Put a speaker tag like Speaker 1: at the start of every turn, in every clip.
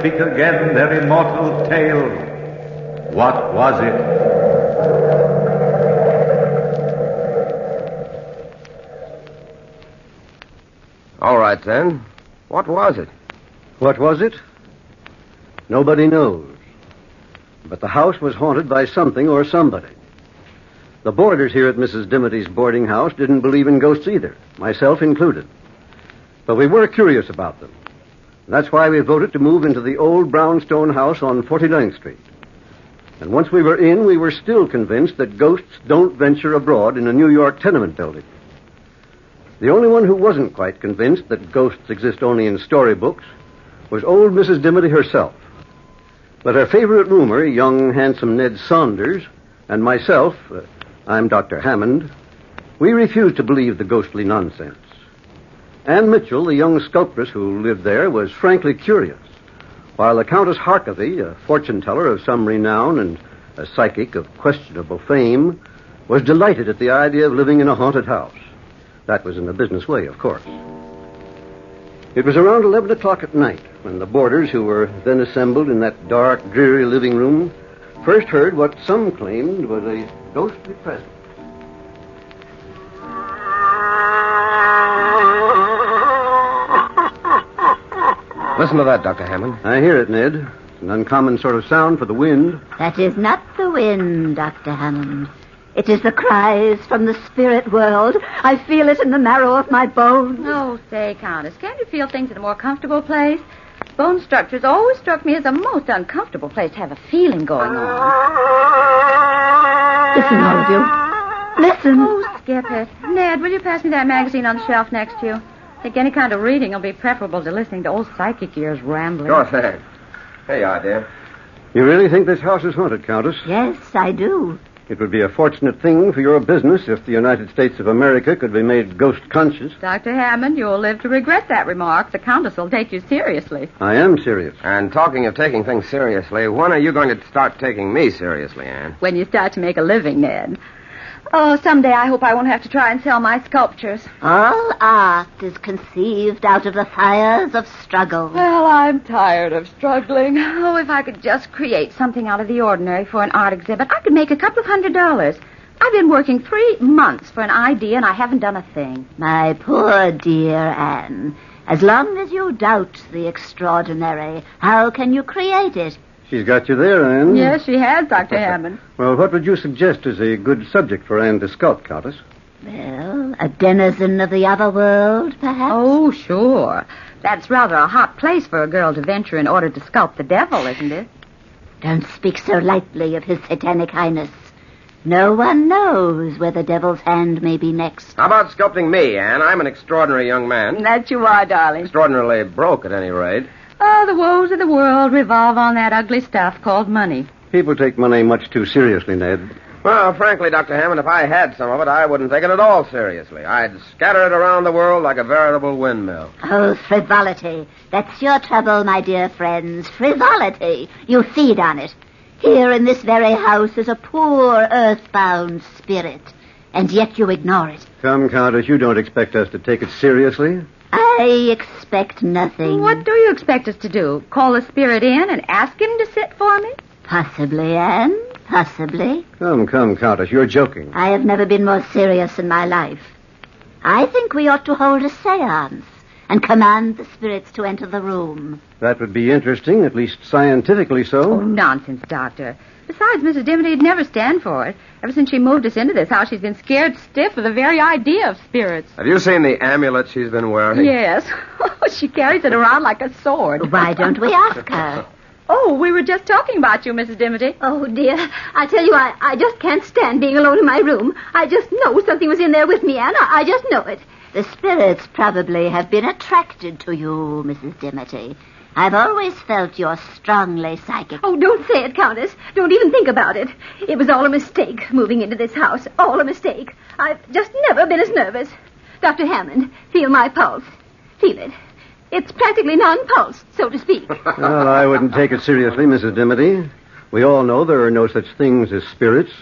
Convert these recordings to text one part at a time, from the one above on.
Speaker 1: speak again their immortal tale. What was it?
Speaker 2: All right, then. What was it?
Speaker 3: What was it? Nobody knows. But the house was haunted by something or somebody. The boarders here at Mrs. Dimity's boarding house didn't believe in ghosts either, myself included. But we were curious about them. That's why we voted to move into the old brownstone house on 49th Street. And once we were in, we were still convinced that ghosts don't venture abroad in a New York tenement building. The only one who wasn't quite convinced that ghosts exist only in storybooks was old Mrs. Dimity herself. But her favorite roomer, young, handsome Ned Saunders, and myself, I'm Dr. Hammond, we refused to believe the ghostly nonsense. Anne Mitchell, the young sculptress who lived there, was frankly curious, while the Countess Harkavy, a fortune-teller of some renown and a psychic of questionable fame, was delighted at the idea of living in a haunted house. That was in a business way, of course. It was around 11 o'clock at night when the boarders, who were then assembled in that dark, dreary living room, first heard what some claimed was a ghostly presence.
Speaker 2: Listen to that, Dr. Hammond.
Speaker 3: I hear it, Ned. It's an uncommon sort of sound for the wind.
Speaker 4: That is not the wind, Dr. Hammond. It is the cries from the spirit world. I feel it in the marrow of my bones.
Speaker 5: Oh, say, Countess, can't you feel things in a more comfortable place? Bone structures always struck me as a most uncomfortable place to have a feeling going on.
Speaker 4: Listen, all of you. Listen.
Speaker 5: Oh, skip it. Ned, will you pass me that magazine on the shelf next to you? I think any kind of reading will be preferable to listening to old psychic ears rambling.
Speaker 2: Sure thing. Here you are, dear.
Speaker 3: You really think this house is haunted, Countess?
Speaker 4: Yes, I do.
Speaker 3: It would be a fortunate thing for your business if the United States of America could be made ghost-conscious.
Speaker 5: Dr. Hammond, you'll live to regret that remark. The Countess will take you seriously.
Speaker 3: I am serious.
Speaker 2: And talking of taking things seriously, when are you going to start taking me seriously, Anne?
Speaker 5: When you start to make a living, Ned. Oh, someday I hope I won't have to try and sell my sculptures.
Speaker 4: All art is conceived out of the fires of struggle.
Speaker 5: Well, I'm tired of struggling. Oh, if I could just create something out of the ordinary for an art exhibit, I could make a couple of $100. I've been working 3 months for an idea, and I haven't done a thing.
Speaker 4: My poor dear Anne, as long as you doubt the extraordinary, how can you create it?
Speaker 3: She's got you there, Anne.
Speaker 5: Yes, she has, Dr. Hammond.
Speaker 3: Well, what would you suggest as a good subject for Anne to sculpt, Countess?
Speaker 4: Well, a denizen of the other world, perhaps?
Speaker 5: Oh, sure. That's rather a hot place for a girl to venture in order to sculpt the devil, isn't it?
Speaker 4: Don't speak so lightly of his satanic highness. No one knows where the devil's hand may be next.
Speaker 2: How about sculpting me, Anne? I'm an extraordinary young man.
Speaker 5: That you are, darling.
Speaker 2: Extraordinarily broke, at any rate.
Speaker 5: Oh, the woes of the world revolve on that ugly stuff called money.
Speaker 3: People take money much too seriously, Ned.
Speaker 2: Well, frankly, Dr. Hammond, if I had some of it, I wouldn't take it at all seriously. I'd scatter it around the world like a veritable windmill.
Speaker 4: Oh, frivolity. That's your trouble, my dear friends. Frivolity. You feed on it. Here in this very house is a poor, earthbound spirit, and yet you ignore it.
Speaker 3: Come, Countess, you don't expect us to take it seriously?
Speaker 4: I expect nothing.
Speaker 5: What do you expect us to do? Call the spirit in and ask him to sit for me?
Speaker 4: Possibly, Anne. Possibly.
Speaker 3: Come, Countess, you're joking.
Speaker 4: I have never been more serious in my life. I think we ought to hold a seance and command the spirits to enter the room.
Speaker 3: That would be interesting, at least scientifically so.
Speaker 5: Oh, nonsense, Doctor. Besides, Mrs. Dimity would never stand for it. Ever since she moved us into this house, she's been scared stiff of the very idea of spirits.
Speaker 2: Have you seen the amulet she's been wearing?
Speaker 5: Yes. She carries it around like a sword.
Speaker 4: Why don't we ask her?
Speaker 5: Oh, we were just talking about you, Mrs. Dimity.
Speaker 6: Oh, dear. I tell you, I just can't stand being alone in my room. I just know something was in there with me, Anne. I just know it.
Speaker 4: The spirits probably have been attracted to you, Mrs. Dimity. I've always felt you're strongly psychic.
Speaker 6: Oh, don't say it, Countess. Don't even think about it. It was all a mistake, moving into this house. All a mistake. I've just never been as nervous. Dr. Hammond, feel my pulse. Feel it. It's practically non-pulse, so to speak.
Speaker 3: Well, I wouldn't take it seriously, Mrs. Dimity. We all know there are no such things as spirits.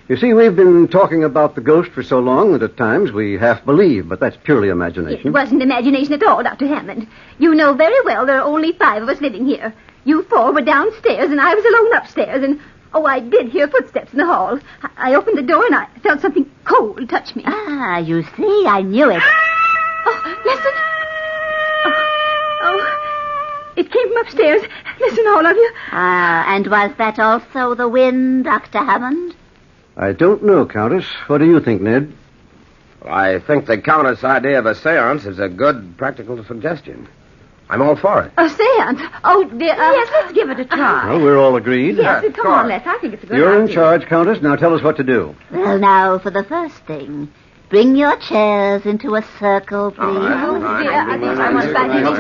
Speaker 3: You see, we've been talking about the ghost for so long that at times we half believe, but that's purely imagination.
Speaker 6: It wasn't imagination at all, Dr. Hammond. You know very well there are only 5 of us living here. You four were downstairs, and I was alone upstairs, and... Oh, I did hear footsteps in the hall. I opened the door, and I felt something cold touch me.
Speaker 4: Ah, you see, I knew it.
Speaker 6: Oh, listen. Oh, it came from upstairs. Listen, all of you.
Speaker 4: Ah, and was that also the wind, Dr. Hammond?
Speaker 3: I don't know, Countess. What do you think, Ned?
Speaker 2: I think the Countess' idea of a seance is a good practical suggestion. I'm all for it.
Speaker 6: A seance? Oh, dear.
Speaker 5: Yes, let's give it a try.
Speaker 3: Well, we're all agreed.
Speaker 5: Yes,
Speaker 2: of
Speaker 5: come on,
Speaker 2: course.
Speaker 5: Les. I think it's a good
Speaker 3: You're
Speaker 5: idea.
Speaker 3: in charge, Countess. Now tell us what to do.
Speaker 4: Well, now, for the first thing, bring your chairs into a circle, please.
Speaker 6: Oh, dear. I think I want back in the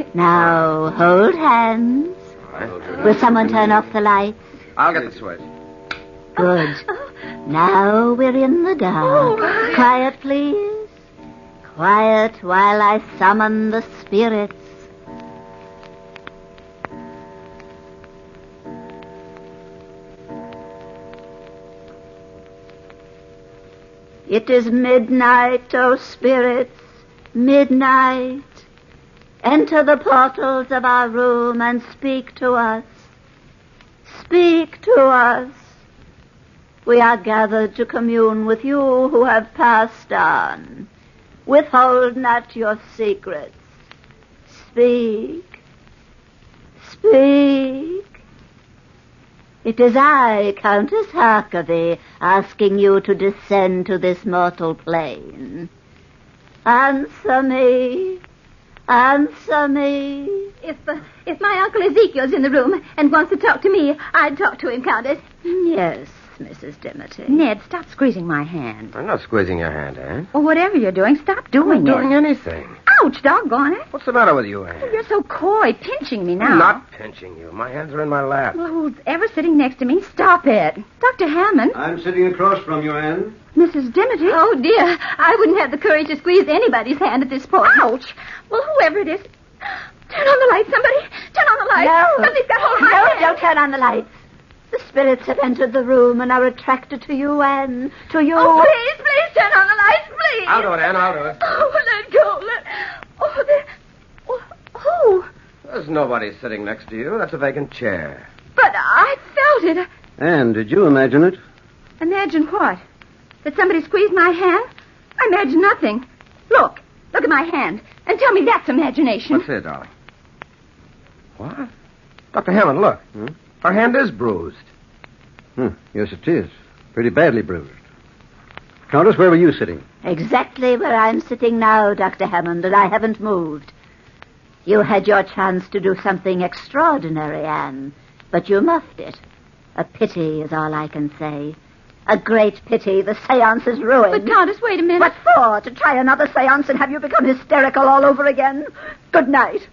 Speaker 6: show.
Speaker 4: Now, hold hands. Will someone turn off the lights?
Speaker 2: I'll get the switch.
Speaker 4: Good. Now we're in the dark. Quiet, please. Quiet while I summon the spirits. It is midnight, O spirits, midnight. Enter the portals of our room and speak to us. Speak to us. We are gathered to commune with you who have passed on. Withhold not your secrets. Speak. Speak. It is I, Countess Harkavy, asking you to descend to this mortal plane. Answer me. Answer me.
Speaker 6: If my Uncle Ezekiel's in the room and wants to talk to me, I'd talk to him, Countess.
Speaker 4: Yes, Mrs. Dimity.
Speaker 5: Ned, stop squeezing my hand.
Speaker 2: I'm not squeezing your hand, Anne.
Speaker 5: Or whatever you're doing, stop
Speaker 2: I'm
Speaker 5: doing
Speaker 2: not doing
Speaker 5: it.
Speaker 2: anything.
Speaker 5: Ouch, doggone it.
Speaker 2: What's the matter with you, Anne?
Speaker 5: You're so coy, pinching me now.
Speaker 2: I'm not pinching you. My hands are in my lap.
Speaker 5: Well, who's ever sitting next to me? Stop it. Dr. Hammond.
Speaker 3: I'm sitting across from you, Anne.
Speaker 5: Mrs. Dimity.
Speaker 6: Oh, dear. I wouldn't have the courage to squeeze anybody's hand at this point.
Speaker 5: Ouch. Well, whoever it is. Turn on the light, somebody. Turn on the light.
Speaker 4: No.
Speaker 5: Somebody's got hold of my
Speaker 4: No,
Speaker 5: hand.
Speaker 4: don't turn on the lights. The spirits have entered the room and are attracted to you, Anne. To you.
Speaker 5: Oh, please turn on the lights, please.
Speaker 2: I'll do it, Anne. I'll do it.
Speaker 5: Oh, let go. Oh, there. Oh,
Speaker 2: There's nobody sitting next to you. That's a vacant chair.
Speaker 5: but I felt it.
Speaker 3: Anne, did you imagine it?
Speaker 5: Imagine what? That somebody squeezed my hand? I imagine nothing. Look at my hand, and tell me that's imagination.
Speaker 2: Let's see it, darling. What? Dr. Hammond, look. Her hand is bruised.
Speaker 3: Yes, it is. Pretty badly bruised. Countess, where were you sitting?
Speaker 4: Exactly where I'm sitting now, Dr. Hammond, and I haven't moved. You had your chance to do something extraordinary, Anne, but you muffed it. A pity is all I can say. A great pity. The seance is ruined.
Speaker 5: But, Countess, wait a minute.
Speaker 4: What for? To try another seance and have you become hysterical all over again? Good night.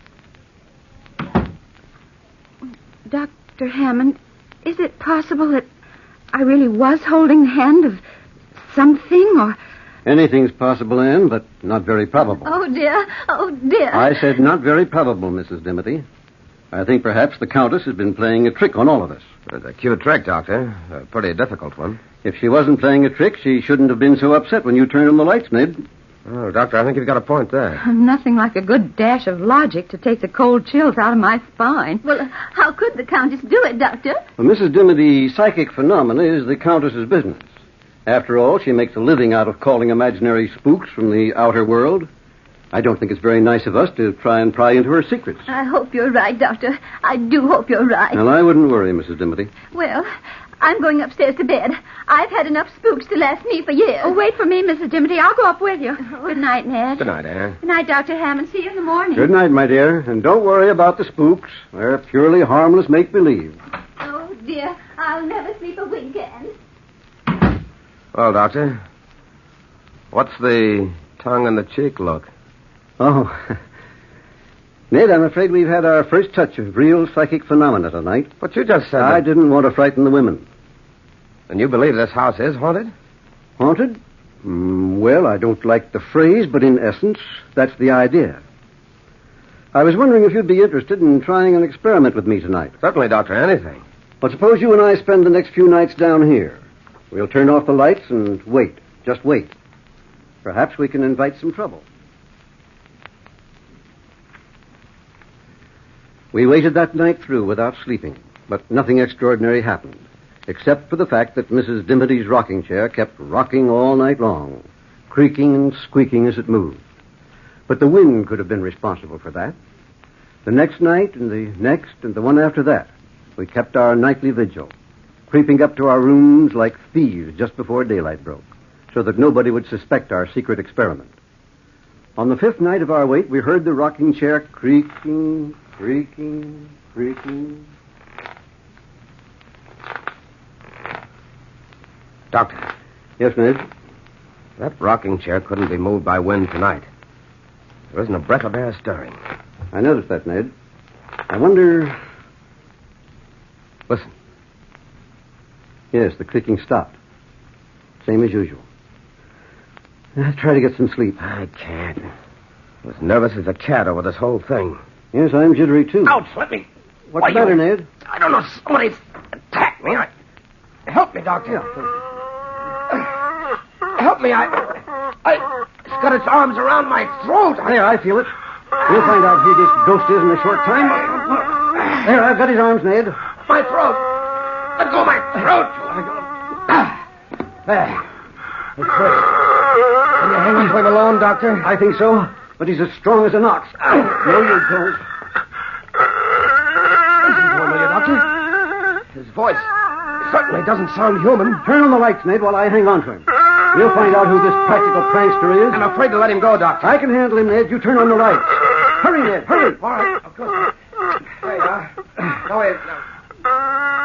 Speaker 5: Dr. Hammond, is it possible that I really was holding the hand of something, or...
Speaker 3: Anything's possible, Anne, but not very probable.
Speaker 6: Oh, dear. Oh, dear.
Speaker 3: I said not very probable, Mrs. Dimity. I think perhaps the Countess has been playing a trick on all of us.
Speaker 2: It's a cute trick, Doctor. A pretty difficult one.
Speaker 3: If she wasn't playing a trick, she shouldn't have been so upset when you turned on the lights, Ned.
Speaker 2: Oh, Doctor, I think you've got a point there.
Speaker 5: Nothing like a good dash of logic to take the cold chills out of my spine.
Speaker 6: Well, how could the Countess do it, Doctor?
Speaker 3: Well, Mrs. Dimity, psychic phenomena is the Countess's business. After all, she makes a living out of calling imaginary spooks from the outer world. I don't think it's very nice of us to try and pry into her secrets.
Speaker 6: I hope you're right, Doctor. I do hope you're right.
Speaker 3: Well, I wouldn't worry, Mrs. Dimity.
Speaker 6: Well, I'm going upstairs to bed. I've had enough spooks to last me for years.
Speaker 5: Oh, wait for me, Mrs. Dimity. I'll go up with you. Good night, Ned.
Speaker 2: Good night, Anne.
Speaker 5: Good night, Dr. Hammond. See you in the morning.
Speaker 3: Good night, my dear. And don't worry about the spooks. They're purely harmless make-believe.
Speaker 6: Oh, dear. I'll never sleep a wink, Anne.
Speaker 2: Well, Doctor, what's the tongue in the cheek look?
Speaker 3: Oh. Ned, I'm afraid we've had our first touch of real psychic phenomena tonight.
Speaker 2: But you just said
Speaker 3: I
Speaker 2: that...
Speaker 3: didn't want to frighten the women.
Speaker 2: And you believe this house is haunted?
Speaker 3: Haunted? Well, I don't like the phrase, but in essence, that's the idea. I was wondering if you'd be interested in trying an experiment with me tonight.
Speaker 2: Certainly, Doctor, anything.
Speaker 3: Well, suppose you and I spend the next few nights down here. We'll turn off the lights and wait. Just wait. Perhaps we can invite some trouble. We waited that night through without sleeping, but nothing extraordinary happened, except for the fact that Mrs. Dimity's rocking chair kept rocking all night long, creaking and squeaking as it moved. But the wind could have been responsible for that. The next night and the next and the one after that, we kept our nightly vigil, creeping up to our rooms like thieves just before daylight broke, so that nobody would suspect our secret experiment. On the 5th night of our wait, we heard the rocking chair creaking, creaking, creaking.
Speaker 2: Doctor.
Speaker 3: Yes, Ned?
Speaker 2: That rocking chair couldn't be moved by wind tonight. There isn't a breath of air stirring.
Speaker 3: I noticed that, Ned. I wonder...
Speaker 2: Listen.
Speaker 3: Yes, the creaking stopped. Same as usual. I'll try to get some sleep.
Speaker 2: I can't. I'm as nervous as a cat over this whole thing.
Speaker 3: Yes, I'm jittery, too.
Speaker 2: Ouch, let me...
Speaker 3: What's the matter, Ned?
Speaker 2: I don't know. Somebody's attacked me. Help me, Doctor.
Speaker 3: Yeah.
Speaker 2: Help me. It's got its arms around my throat.
Speaker 3: There, I feel it. We'll find out who this ghost is in a short time. There, I've got his arms, Ned.
Speaker 2: My throat. Let go of my throat. There. It's hurt. Can you hang on to him alone, Doctor?
Speaker 3: I think so, but he's as strong as an ox. No, you don't.
Speaker 2: Listen to him, will you, Doctor? His voice certainly doesn't sound human.
Speaker 3: Turn on the lights, Ned, while I hang on to him. We'll find out who this practical prankster is.
Speaker 2: I'm afraid to let him go, Doctor.
Speaker 3: I can handle him, Ned. You turn on the lights. Hurry, Ned, hurry.
Speaker 2: All right, of course. There you are. No, wait.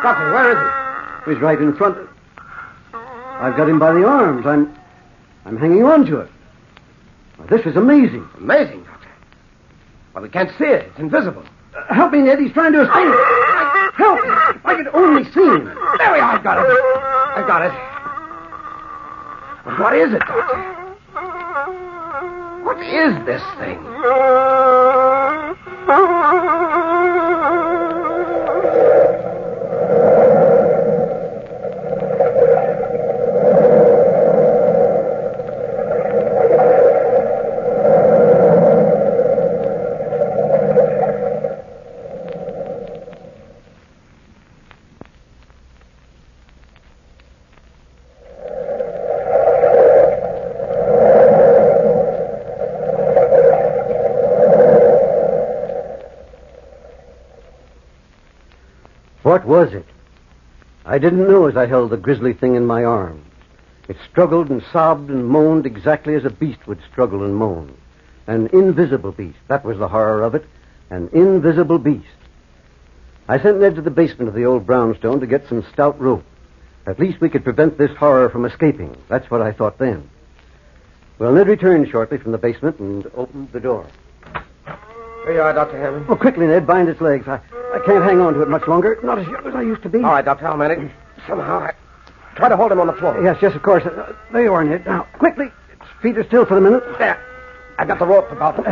Speaker 2: Doctor, where is he?
Speaker 3: He's right in front. I've got him by the arms. I'm hanging on to it. Well, this is amazing.
Speaker 2: Amazing, Doctor. Well, we can't see it. It's invisible.
Speaker 3: Help me, Ned. He's trying to escape. Help! If I could only see him.
Speaker 2: There we are. I've got it. I've got it. But what is it, Doctor? What is this thing?
Speaker 3: What was it? I didn't know as I held the grisly thing in my arms. It struggled and sobbed and moaned exactly as a beast would struggle and moan. An invisible beast. That was the horror of it. An invisible beast. I sent Ned to the basement of the old brownstone to get some stout rope. At least we could prevent this horror from escaping. That's what I thought then. Well, Ned returned shortly from the basement and opened the door.
Speaker 2: Here you are, Dr. Hammond.
Speaker 3: Oh, quickly, Ned. Bind its legs. I can't hang on to it much longer. Not as young as I used to be.
Speaker 2: All right, Doctor, I'll manage. Somehow I try to hold him on the floor.
Speaker 3: Yes, of course. There you are, Ned. Now, quickly. Its feet are still for the minute.
Speaker 2: There. I got the rope about him.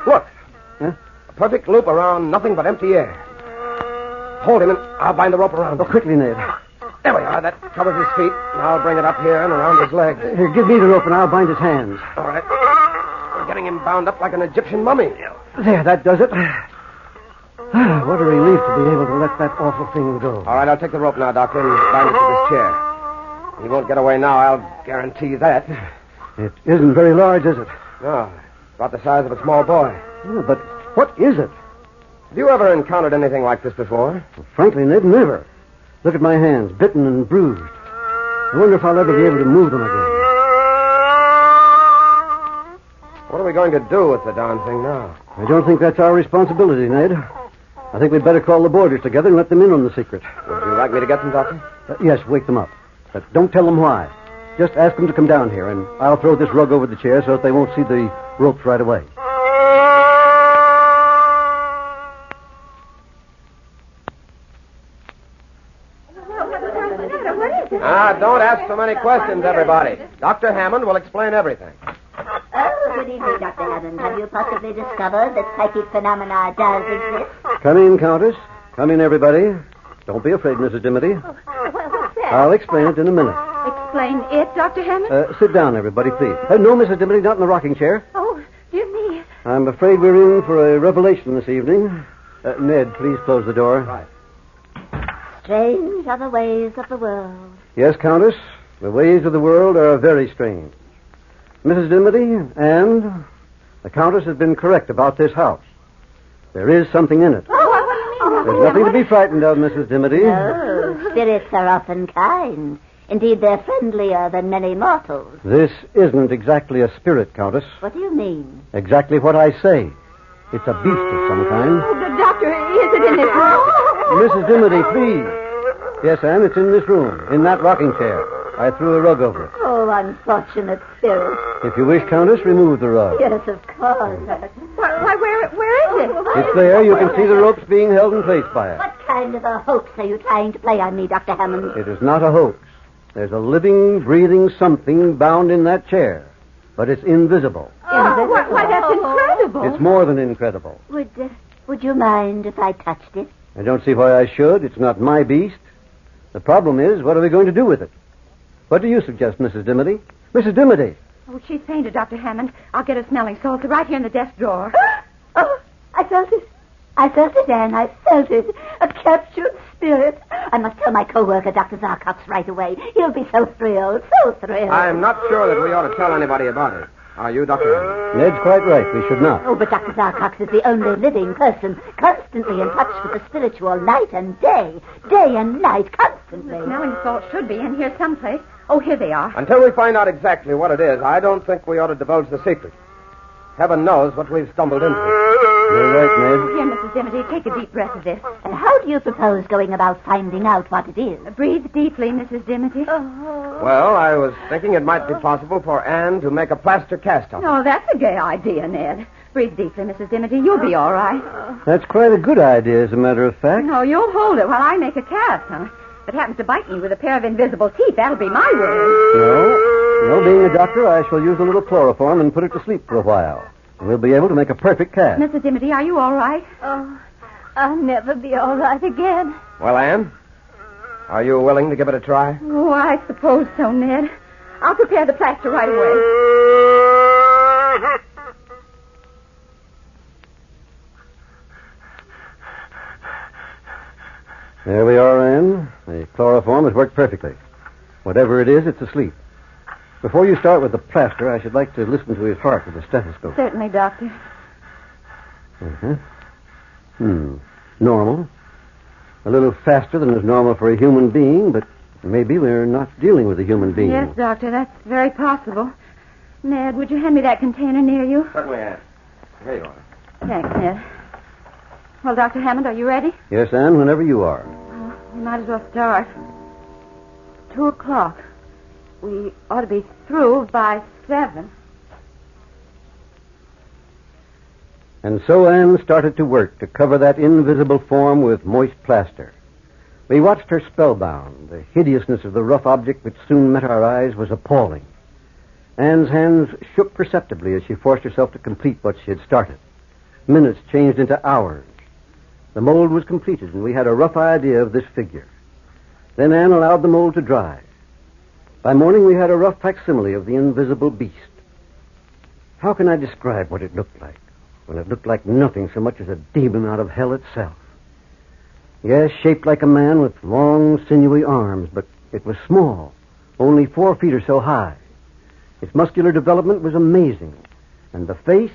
Speaker 2: Look.
Speaker 3: Huh?
Speaker 2: A perfect loop around nothing but empty air. Hold him and I'll bind the rope around him.
Speaker 3: Oh, quickly, Ned.
Speaker 2: There we are. That covers his feet. And I'll bring it up here and around his legs.
Speaker 3: Here, give me the rope and I'll bind his hands.
Speaker 2: All right. We're getting him bound up like an Egyptian mummy.
Speaker 3: There, that does it. What a relief to be able to let that awful thing go.
Speaker 2: All right, I'll take the rope now, Doctor, and bind it to this chair. He won't get away now, I'll guarantee that.
Speaker 3: It isn't very large, is it?
Speaker 2: No, about the size of a small boy.
Speaker 3: Yeah, but what is it?
Speaker 2: Have you ever encountered anything like this before?
Speaker 3: Well, frankly, Ned, never. Look at my hands, bitten and bruised. I wonder if I'll ever be able to move them again.
Speaker 2: What are we going to do with the darn thing now?
Speaker 3: I don't think that's our responsibility, Ned. I think we'd better call the boarders together and let them in on the secret.
Speaker 2: Would you like me to get them, Doctor?
Speaker 3: Yes, wake them up. But don't tell them why. Just ask them to come down here, and I'll throw this rug over the chair so that they won't see the ropes right away.
Speaker 2: Don't ask so many questions, everybody. Dr. Hammond will explain everything.
Speaker 4: Oh, good evening, Dr. Hammond. Have you possibly discovered that psychic phenomena does exist?
Speaker 3: Come in, Countess. Come in, everybody. Don't be afraid, Mrs. Dimity.
Speaker 6: What's that?
Speaker 3: I'll explain it in a minute.
Speaker 6: Explain it, Dr. Hammond?
Speaker 3: Sit down, everybody, please. No, Mrs. Dimity, not in the rocking chair.
Speaker 6: Oh, dear me.
Speaker 3: I'm afraid we're in for a revelation this evening. Ned, please close the door.
Speaker 2: Right.
Speaker 4: Strange are the ways of the world.
Speaker 3: Yes, Countess. The ways of the world are very strange. Mrs. Dimity, and the Countess has been correct about this house. There is something in it.
Speaker 5: Oh, what do you mean?
Speaker 3: There's nothing to be frightened of, Mrs. Dimity.
Speaker 4: Oh, spirits are often kind. Indeed, they're friendlier than many mortals.
Speaker 3: This isn't exactly a spirit, Countess.
Speaker 4: What do you mean?
Speaker 3: Exactly what I say. It's a beast of some kind.
Speaker 6: Oh, the doctor, is it in this room?
Speaker 3: Mrs. Dimity, please. Yes, Anne, it's in this room, in that rocking chair. I threw a rug over it.
Speaker 4: Oh, unfortunate spirit.
Speaker 3: If you wish, Countess, remove the rug.
Speaker 4: Yes, of course.
Speaker 5: Why, where is it?
Speaker 3: It's there. You can see the ropes being held in place by it.
Speaker 4: What kind of a hoax are you trying to play on me, Dr. Hammond?
Speaker 3: It is not a hoax. There's a living, breathing something bound in that chair. But it's invisible.
Speaker 5: Oh, why, that's incredible.
Speaker 3: It's more than incredible.
Speaker 4: Would you mind if I touched it?
Speaker 3: I don't see why I should. It's not my beast. The problem is, what are we going to do with it? What do you suggest, Mrs. Dimity? Mrs. Dimity!
Speaker 5: Oh, she's fainted, Dr. Hammond. I'll get a smelling salts right here in the desk drawer.
Speaker 4: Oh, I felt it. I felt it, Anne. I felt it. A captured spirit. I must tell my co-worker, Dr. Zarcox, right away. He'll be so thrilled, so thrilled.
Speaker 2: I'm not sure that we ought to tell anybody about it. Are you, Dr. Hammond?
Speaker 3: Ned's quite right. We should not.
Speaker 4: Oh, but Dr. Zarcox is the only living person constantly in touch with the spiritual night and day. Day and night, constantly.
Speaker 5: The smelling salts should be in here someplace. Oh, here they are.
Speaker 2: Until we find out exactly what it is, I don't think we ought to divulge the secret. Heaven knows what we've stumbled into.
Speaker 3: You're right, Ned.
Speaker 5: Here, Mrs. Dimity, take a deep breath of this.
Speaker 4: And how do you propose going about finding out what it is?
Speaker 5: Breathe deeply, Mrs. Dimity.
Speaker 2: Well, I was thinking it might be possible for Anne to make a plaster cast of it.
Speaker 5: Oh, that's a gay idea, Ned. Breathe deeply, Mrs. Dimity. You'll be all right.
Speaker 3: That's quite a good idea, as a matter of fact.
Speaker 5: No, you'll hold it while I make a cast, huh? If it happens to bite me with a pair of invisible teeth, that'll be my word.
Speaker 3: No, being a doctor, I shall use a little chloroform and put it to sleep for a while. We'll be able to make a perfect cast.
Speaker 5: Mrs. Dimity, are you all right?
Speaker 6: Oh, I'll never be all right again.
Speaker 2: Well, Anne, are you willing to give it a try?
Speaker 5: Oh, I suppose so, Ned. I'll prepare the plaster right away.
Speaker 3: There we are, Anne. The chloroform has worked perfectly. Whatever it is, it's asleep. Before you start with the plaster, I should like to listen to his heart with a stethoscope.
Speaker 5: Certainly, Doctor.
Speaker 3: Normal. A little faster than is normal for a human being, but maybe we're not dealing with a human being.
Speaker 5: Yes, Doctor, that's very possible. Ned, would you hand me that container near you?
Speaker 2: Certainly, Anne. Here you are.
Speaker 5: Thanks, Ned. Well, Dr. Hammond, are you ready?
Speaker 3: Yes, Anne, whenever you are.
Speaker 5: We might as well start. 2:00. We ought to be through by 7.
Speaker 3: And so Anne started to work to cover that invisible form with moist plaster. We watched her spellbound. The hideousness of the rough object which soon met our eyes was appalling. Anne's hands shook perceptibly as she forced herself to complete what she had started. Minutes changed into hours. The mold was completed, and we had a rough idea of this figure. Then Anne allowed the mold to dry. By morning, we had a rough facsimile of the invisible beast. How can I describe what it looked like, when it looked like nothing so much as a demon out of hell itself? Yes, shaped like a man with long, sinewy arms, but it was small, only 4 feet or so high. Its muscular development was amazing, and the face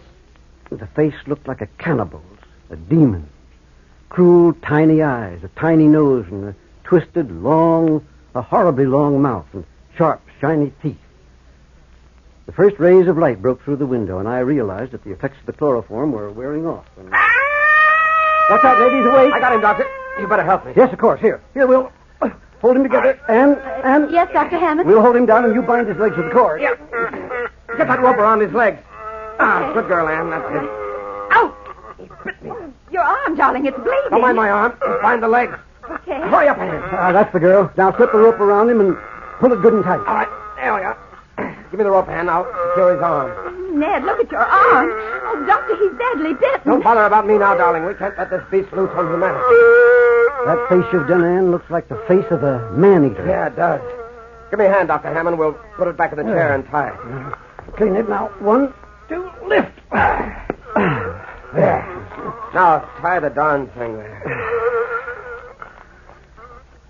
Speaker 3: looked like a cannibal's, a demon. Cruel, tiny eyes, a tiny nose, and a twisted, a horribly long mouth, and sharp, shiny teeth. The first rays of light broke through the window, and I realized that the effects of the chloroform were wearing off. What's that, lady? He's awake.
Speaker 2: I got him, Doctor. You better help me.
Speaker 3: Yes, of course. Here, we'll hold him together. And
Speaker 5: Yes, Dr. Hammond?
Speaker 3: we'll hold him down, and you bind his legs with the cord.
Speaker 2: Yeah. Get that rope around his legs. Good girl, Anne. That's it.
Speaker 5: Ow! He bit me. Your arm, darling, it's bleeding.
Speaker 2: Don't mind my arm. Bind the legs.
Speaker 5: Okay.
Speaker 2: Hurry up, Anne.
Speaker 3: That's the girl. Now slip the rope around him and pull it good and tight.
Speaker 2: All right. There we are. Give me the rope, Anne. I'll secure his arm.
Speaker 5: Ned, look at your arm. Oh, Doctor, he's badly bitten.
Speaker 2: Don't bother about me now, darling. We can't let this beast loose on humanity.
Speaker 3: That face you've done, Anne, looks like the face of a man-eater.
Speaker 2: Yeah, it does. Give me a hand, Dr. Hammond. We'll put it back in the chair and tie it.
Speaker 3: Clean it now. 1, 2, lift.
Speaker 2: There. Now, tie the darn thing there.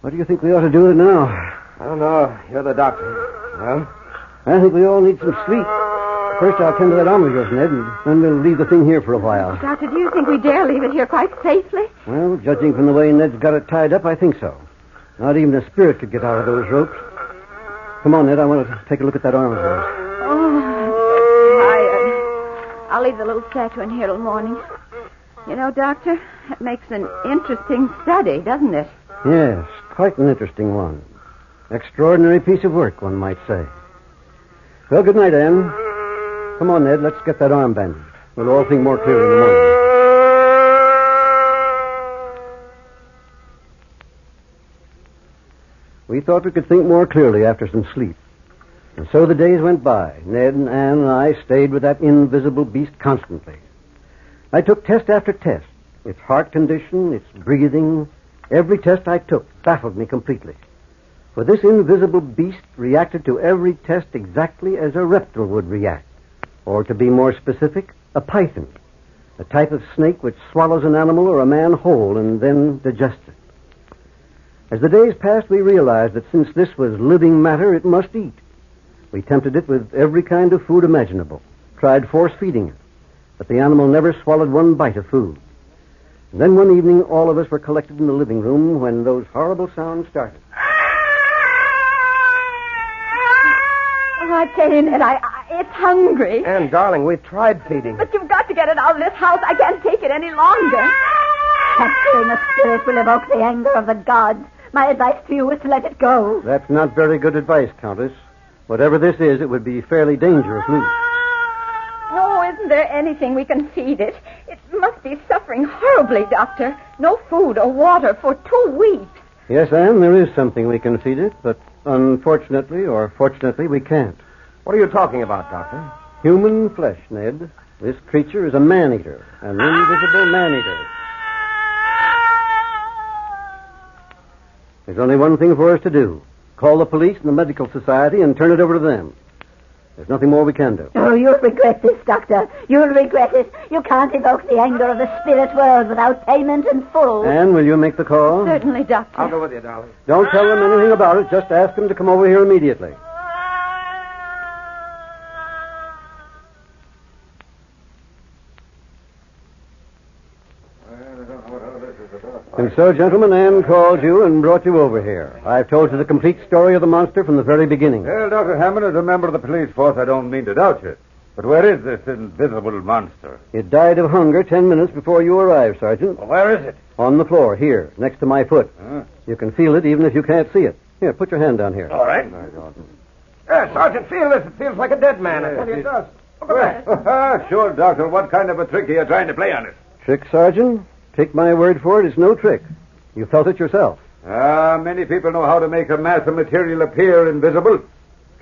Speaker 3: What do you think we ought to do with it now?
Speaker 2: I don't know. You're the doctor. Well?
Speaker 3: I think we all need some sleep. First, I'll tend to that arm of yours, Ned, and then we'll leave the thing here for a while.
Speaker 5: Doctor, do you think we dare leave it here quite safely?
Speaker 3: Well, judging from the way Ned's got it tied up, I think so. Not even a spirit could get out of those ropes. Come on, Ned, I want to take a look at that arm of yours.
Speaker 5: Oh, I'm tired. I'll leave the little statue in here till morning. You know, Doctor, that makes an interesting study, doesn't it?
Speaker 3: Yes, quite an interesting one. Extraordinary piece of work, one might say. Well, good night, Anne. Come on, Ned, let's get that arm bandaged. We'll all think more clearly in the morning. We thought we could think more clearly after some sleep. And so the days went by. Ned and Anne and I stayed with that invisible beast constantly. I took test after test. Its heart condition, its breathing, every test I took baffled me completely. For this invisible beast reacted to every test exactly as a reptile would react. Or to be more specific, a python. A type of snake which swallows an animal or a man whole and then digests it. As the days passed, we realized that since this was living matter, it must eat. We tempted it with every kind of food imaginable, tried force-feeding it, but the animal never swallowed one bite of food. And then one evening, all of us were collected in the living room when those horrible sounds started.
Speaker 5: Oh, I tell you, Ned, it's hungry.
Speaker 2: Anne, darling, we've tried feeding.
Speaker 5: But you've got to get it out of this house. I can't take it any longer.
Speaker 4: Capturing a spirit will evoke the anger of the gods. My advice to you is to let it go.
Speaker 3: That's not very good advice, Countess. Whatever this is, it would be fairly dangerous loose.
Speaker 5: Oh, isn't there anything we can feed it? It must be suffering horribly, Doctor. No food or water for 2 weeks.
Speaker 3: Yes, Anne, there is something we can feed it, but unfortunately or fortunately, we can't.
Speaker 2: What are you talking about, Doctor?
Speaker 3: Human flesh, Ned. This creature is a man-eater, an invisible man-eater. There's only one thing for us to do. Call the police and the medical society and turn it over to them. There's nothing more we can do.
Speaker 4: Oh, you'll regret this, Doctor. You'll regret it. You can't evoke the anger of the spirit world without payment in full.
Speaker 3: Anne, will you make the call?
Speaker 5: Certainly, Doctor.
Speaker 2: I'll go with you, darling.
Speaker 3: Don't tell them anything about it. Just ask them to come over here immediately. And so, gentlemen, Anne called you and brought you over here. I've told you the complete story of the monster from the very beginning.
Speaker 1: Well, Dr. Hammond, as a member of the police force, I don't mean to doubt you. But where is this invisible monster?
Speaker 3: It died of hunger 10 minutes before you arrived, Sergeant.
Speaker 1: Well, where is it?
Speaker 3: On the floor, here, next to my foot. You can feel it even if you can't see it. Here, put your hand down here.
Speaker 2: All right. Sergeant, feel this. It feels like a dead man. I tell you it does. Look at that.
Speaker 1: Sure, Doctor. What kind of a trick are you trying to play on it?
Speaker 3: Trick, Sergeant? Take my word for it, it's no trick. You felt it yourself.
Speaker 1: Many people know how to make a mass of material appear invisible.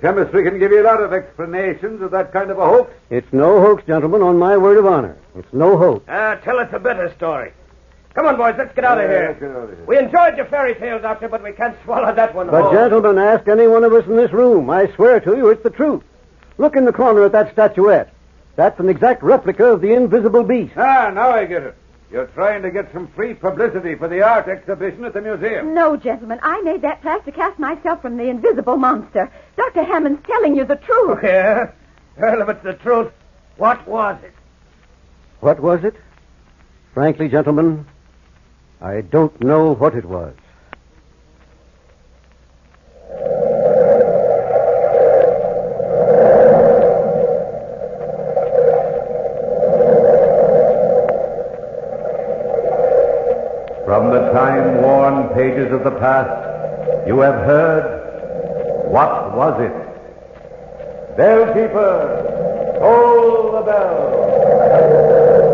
Speaker 1: Chemistry can give you a lot of explanations of that kind of a hoax.
Speaker 3: It's no hoax, gentlemen, on my word of honor. It's no hoax.
Speaker 2: Tell us a better story. Come on, boys, let's get out of here.
Speaker 1: Let's get out of here.
Speaker 2: We enjoyed your fairy tale, Doctor, but we can't swallow that one
Speaker 3: But,
Speaker 2: whole.
Speaker 3: gentlemen, ask any one of us in this room. I swear to you, it's the truth. Look in the corner at that statuette. That's an exact replica of the invisible beast.
Speaker 1: Now I get it. You're trying to get some free publicity for the art exhibition at the museum.
Speaker 5: No, gentlemen, I made that plaster cast myself from the invisible monster. Dr. Hammond's telling you the truth.
Speaker 2: Yeah? Well, if it's the truth, what was it?
Speaker 3: What was it? Frankly, gentlemen, I don't know what it was.
Speaker 1: From the time-worn pages of the past, you have heard, what was it? Bell keeper, toll the bell.